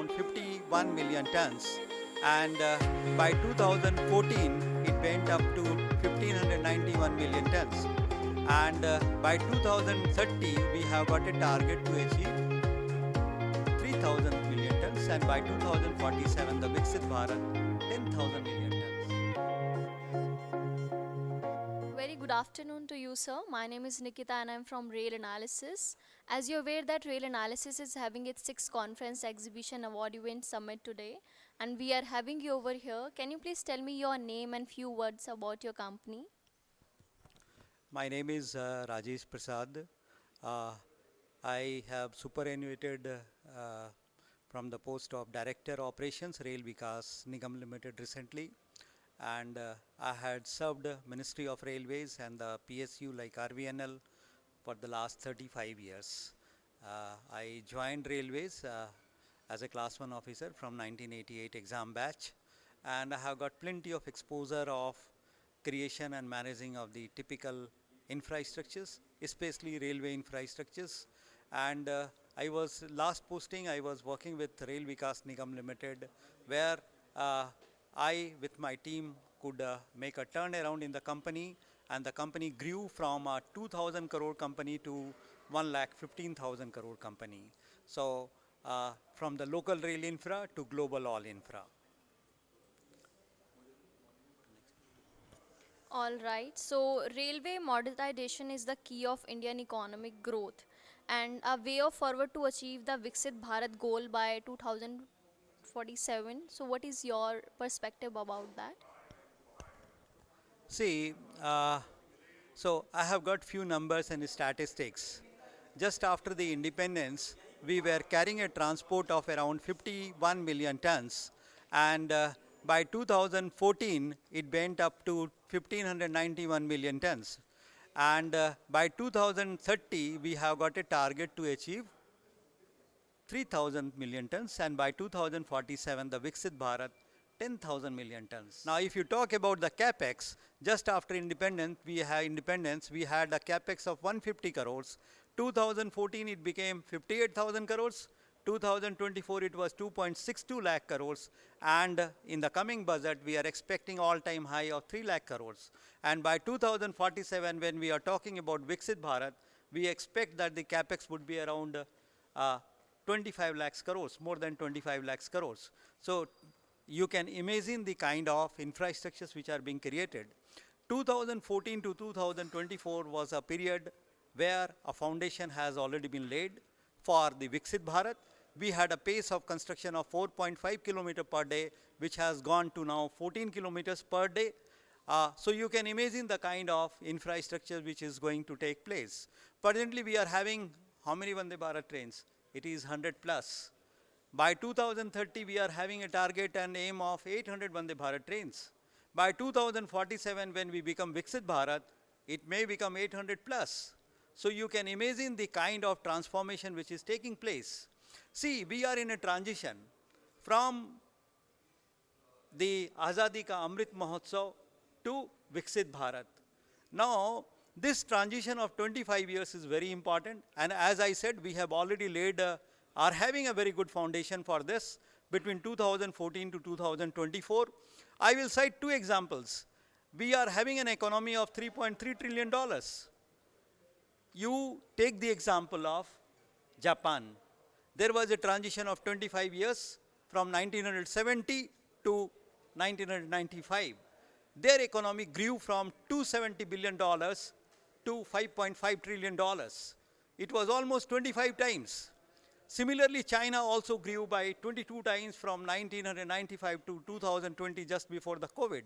around 51 million tons, and by 2014 it went up to 1591 million tons, and by 2030 we have got a target to achieve 3000 million tons, and by 2047 the Viksit Bharat 10,000 million tons. Very good afternoon to you, sir. My name is Nikita and I'm from Rail Analysis. As you're aware that Rail Analysis is having its 6th conference exhibition award event summit today, and we are having you over here. Can you please tell me your name and few words about your company? My name is Rajesh Prasad. Uh, I have superannuated from the post of Director Operations Rail Vikas Nigam Limited recently, and I had served Ministry of Railways and the PSU like RVNL for the last 35 years. I joined Railways as a Class 1 officer from 1988 exam batch, and I have got plenty of exposure of creation and managing of the typical infrastructures, especially railway infrastructures. And I was last posting, I was working with Rail Vikas Nigam Limited, where uh, I, with my team, could make a turnaround in the company, and the company grew from a 2,000 crore company to 1,15,000 crore company. So from the local rail infra to global all infra. All right. So, railway modernization is the key of Indian economic growth and a way of forward to achieve the Viksit Bharat goal by 2047. So, what is your perspective about that? See, so I have got few numbers and statistics. Just after the independence, we were carrying a transport of around 51 million tons, and by 2014 it went up to 1591 million tons, and by 2030 we have got a target to achieve 3,000 million tons, and by 2047 the Viksit Bharat 10,000 million tons. Now if you talk about the capex, just after independence we had a capex of 150 crores. 2014 it became 58,000 crores. 2024 it was 2.62 lakh crores, and in the coming budget we are expecting all time high of 3 lakh crores, and by 2047 when we are talking about Viksit Bharat, we expect that the capex would be around 25 lakhs crores, more than 25 lakhs crores. So you can imagine the kind of infrastructures which are being created. 2014 to 2024 was a period where a foundation has already been laid for the Viksit Bharat. We had a pace of construction of 4.5 kilometer per day, which has gone to now 14 kilometers per day. So you can imagine the kind of infrastructure which is going to take place. Presently we are having how many Vande Bharat trains? It is 100 plus. By 2030 we are having a target and aim of 800 Vande Bharat trains. By 2047 when we become Viksit Bharat, it may become 800 plus. So you can imagine the kind of transformation which is taking place. See, we are in a transition from the Azadi Ka Amrit Mahotsav to Viksit Bharat. Now, this transition of 25 years is very important, and as I said, we have already laid, are having a very good foundation for this between 2014 to 2024. I will cite two examples. We are having an economy of $3.3 trillion. You take the example of Japan. There was a transition of 25 years from 1970 to 1995. Their economy grew from $270 billion to $5.5 trillion. It was almost 25 times. Similarly, China also grew by 22 times from 1995 to 2020, just before the COVID.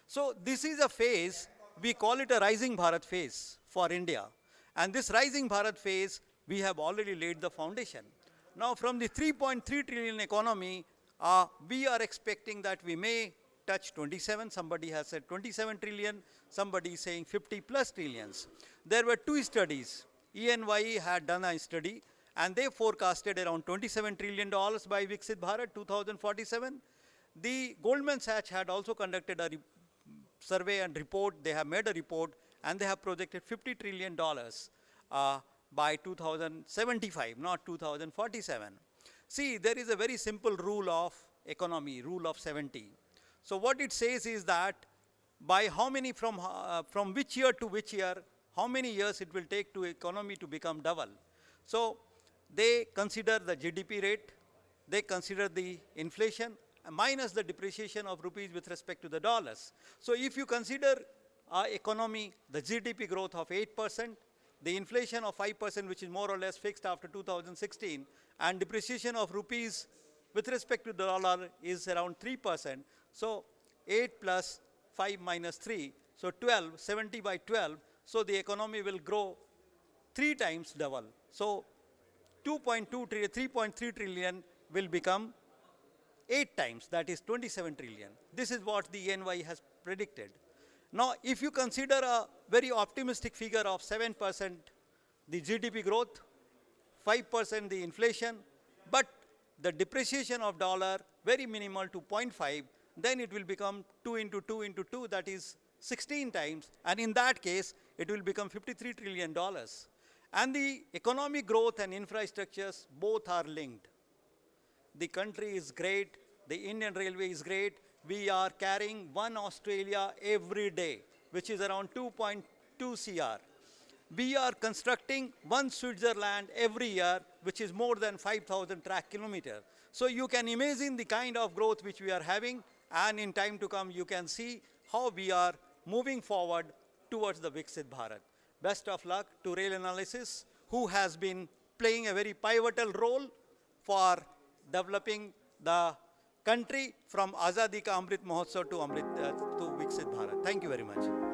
So this is a phase, we call it a rising Bharat phase for India. And this rising Bharat phase, we have already laid the foundation. Now from the 3.3 trillion economy, we are expecting that we may touch 27. Somebody has said 27 trillion. Somebody is saying 50 plus trillions. There were two studies. ENY had done a study, and they forecasted around $27 trillion by Viksit Bharat 2047. The Goldman Sachs had also conducted a survey and report. They have made a report, and they have projected $50 trillion by 2075, not 2047. See, there is a very simple rule of economy, rule of 70. So what it says is that by how many from which year to which year, how many years it will take to economy to become double. So they consider the GDP rate, they consider the inflation minus the depreciation of rupees with respect to the dollars. So if you consider our economy, the GDP growth of 8%, the inflation of 5%, which is more or less fixed after 2016, and depreciation of rupees with respect to the dollar is around 3%. So 8 plus 5 minus 3, so 12, 70 by 12. So the economy will grow 3 times double. So 2.2 trillion, 3.3 trillion will become 8 times, that is 27 trillion. This is what the ENY has predicted. Now, if you consider a very optimistic figure of 7% the GDP growth, 5% the inflation, but the depreciation of dollar very minimal to 0.5, then it will become 2 into 2 into 2, that is 16 times, and in that case, it will become $53 trillion. And the economic growth and infrastructures both are linked. The country is great, the Indian Railway is great. We are carrying one Australia every day, which is around 2.2 CR. We are constructing one Switzerland every year, which is more than 5,000 track kilometers. So you can imagine the kind of growth which we are having, and in time to come, you can see how we are moving forward towards the Viksit Bharat. Best of luck to Rail Analysis, who has been playing a very pivotal role for developing the country from Azadi Ka Amrit Mahotsav to Viksit Bharat. Thank you very much.